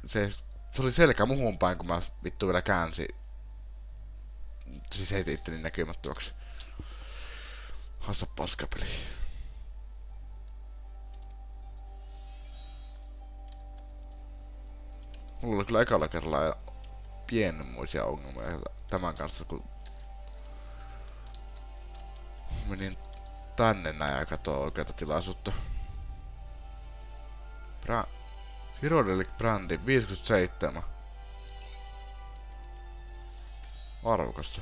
Se oli selkä muhun päin, kun mä vittu vielä käänsin. Siis heitin itteni näkymättömäksi. Hassa paskapeli. Mulla oli kyllä ekalla kerralla pienenmoisia ongelmia tämän kanssa, kun menin tänne näin ja katsoin oikeata tilaisuutta. Cyrodiilic brändi 57. Arvokasta.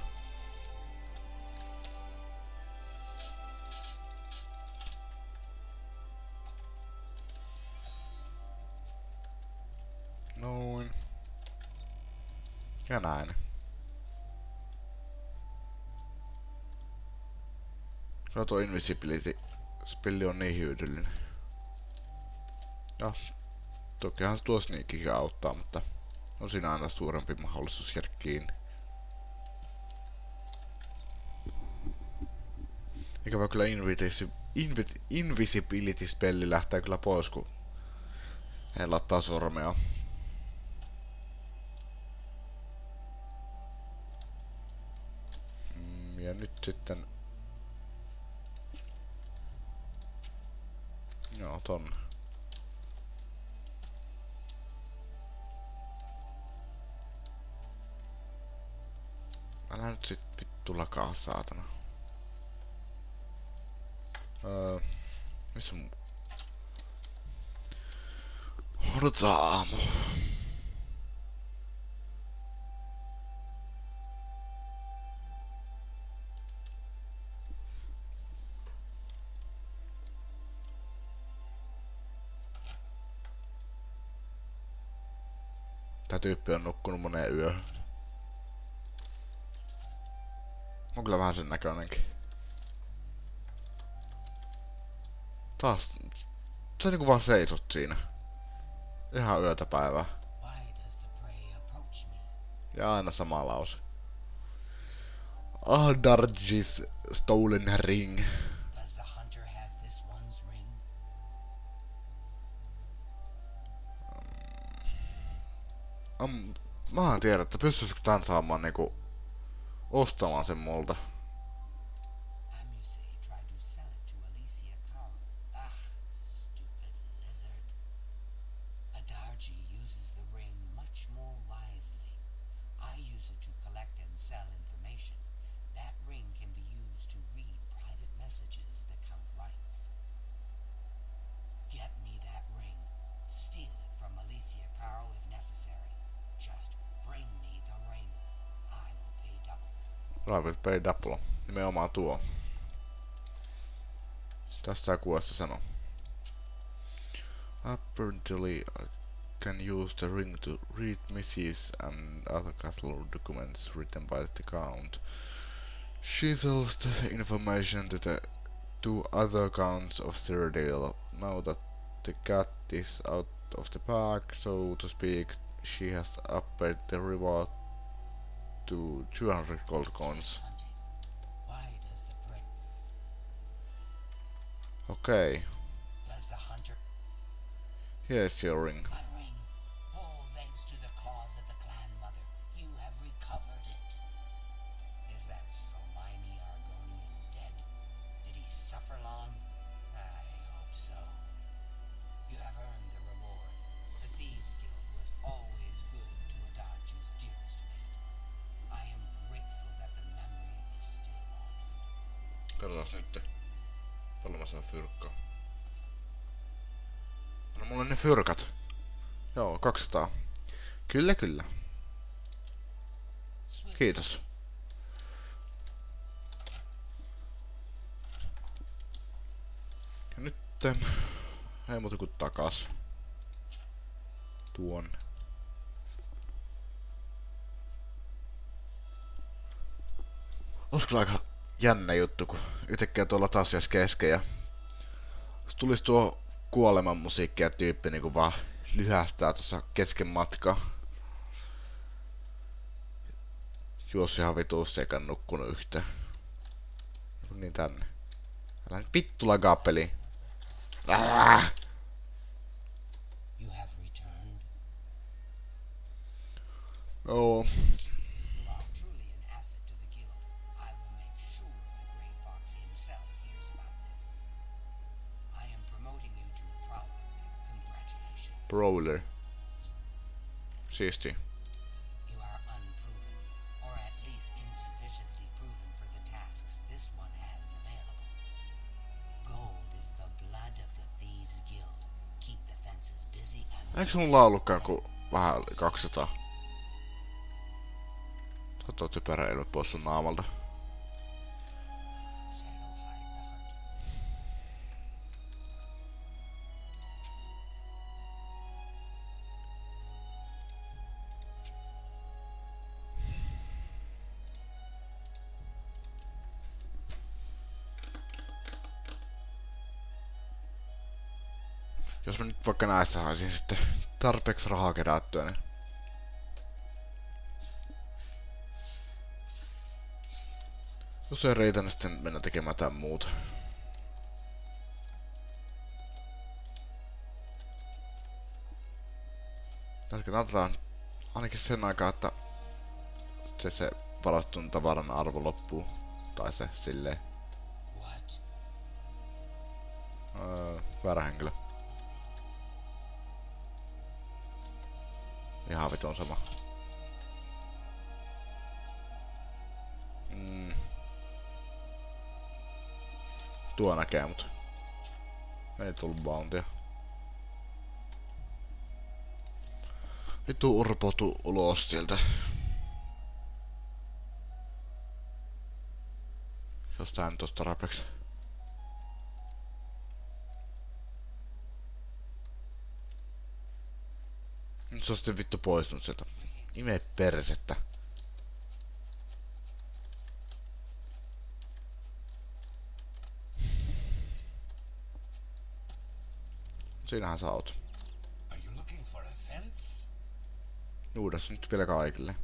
Noin. Ja näin. Kyllä tuo Invisibility-spilli on niin hyödyllinen. Ja tokihan se tuo sneakikin auttaa, mutta on siinä aina suurempi mahdollisuus jäädä kiinni. Ikävä kyllä Invisibility-spelli lähtee kyllä pois, kun ei lattaa sormea. Ja nyt sitten... Joo, tonne. Älä nyt sit vittu lakaa, saatana. Missä mun... Odotetaan aamu. Tää tyyppi on nukkunut moneen yöhön. On kyllä vähän sen näköinenkin. Taas... Sä niinku vaan seisot siinä. Ihan yötä päivää. Ja aina sama lause. Dargis stolen ring. Mä en tiedä, että pystyisikö tän saamaan niinku ostamaan sen multa. Private pay double. Nimenomaan tuo. Tässä kuvassa sanoo. Apparently I can use the ring to read messages and other castle documents written by the Count. She sells the information to the two other Counts of Cyrodiil. Now that the cat is out of the bag, so to speak, she has upped the reward to 200 gold coins. Okay. Here's your ring. Katsotaan nyt. Paljon mä saan fyrkkaa. No mulla on ne fyrkat. Joo, 200. Kyllä, kyllä. Kiitos. Ja nytten... Ei muuta kuin takas. Tuon. Olis kyllä aika jännä juttu, kun yhtäkkiä tuolla taas jäisi kesken ja tulisi tuo kuoleman musiikki ja tyyppi niinku vaan lyhästää tuossa kesken matkaa. Juossi ihan vituussa eikä nukkunut yhtään. Niin tänne. Älä nyt vittu lagaa peliin. Oh. You are truly an asset to the guild. I will make sure the Grey Fox himself hears about this. I am promoting you to Prowler. Congratulations. Prowler. Siisti. You are unproven, or at least insufficiently proven for the tasks this one has available. Gold is the blood of the Thieves Guild. Keep the fences busy and... Eiks mulla ollutkaan ku vähän 200? Ottaa typerä ilme pois sun naamalta. Jos mä nyt vaikka näissä saisin sitten tarpeeksi rahaa kerättyä, niin... Jos ei riitä, niin sitten mennä tekemään tän muuta. Katsotaan ainakin sen aikaa, että se varastun tavaran arvo loppuu. Tai se silleen. Väärä henkilö. Ihan vitun sama. Tuo näkee, mut ei tullut bountia. Vittu urpotu ulos sieltä. Jos tää nyt ois tarpeeksi. Nyt se on sitten vittu poistunut sieltä. Ime persettä. Siinähän sä oot. Uudessa nyt vielä kaikille.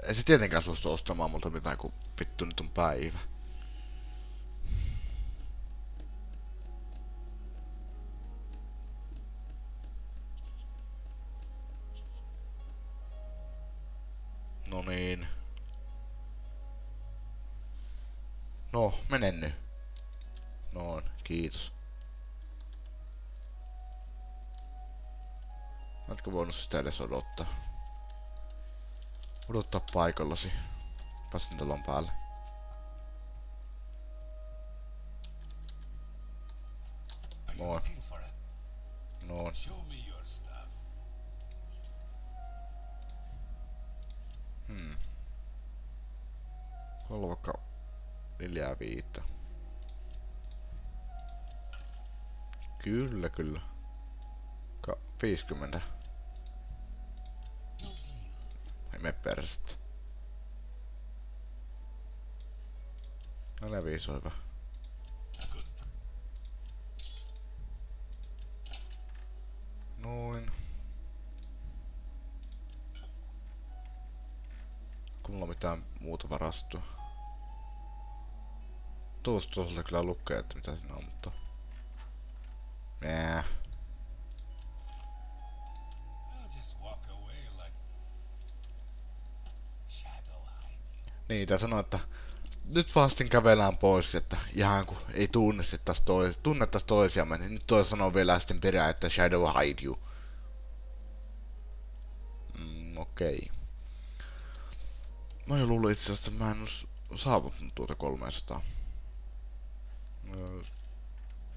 Ei se tietenkään suostu ostamaan multa mitään, kun vittu nyt on päivä. No niin. No, menen nyt. Noin, kiitos. Oletko voinut sitä edes odottaa? Odottaa paikallasi. Pääsin talon päälle. Noin. Noin. Olla vaikka 4-5. Kyllä, kyllä. 50. Ei mene perstä. 4-5 on hyvä. Noin. Kun mulla on mitään muuta varastua. Tuosta kyllä lukee, että mitä siinä on, mutta... Nää. Niin, tää sanoo, että nyt vastin kävelään pois, että ihan kun ei tunnettais toisiamme, niin nyt toi sanoo vielä sitten perään, että shadow hide you. Okei. Mä jo luulin itse asiassa, että mä en oo saavuttanut tuota 300.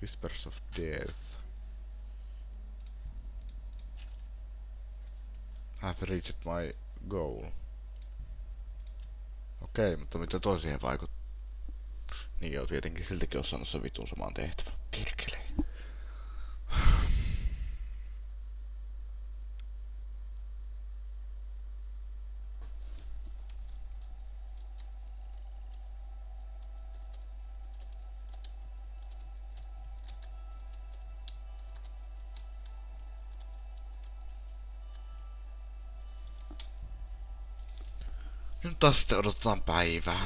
Whispers of Death. I've reached my goal. Okei, mutta mitä toi siihen vaikuttaa? Niin joo, tietenkin siltäkin on saanut se vitun samaan tehtävä. Pirkelee. Nyt taas sitten odotetaan päivää.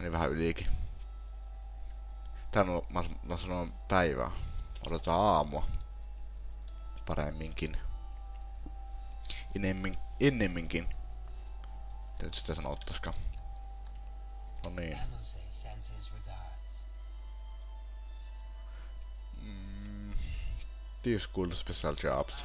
meni vähän ylikin. Tän on, mä sanoin päivää. Odotetaan aamua. Paremminkin. Ennemminkin. Nyt sitä sanottaskaan. No niin. Aluse sends his regards. These cool special jobs.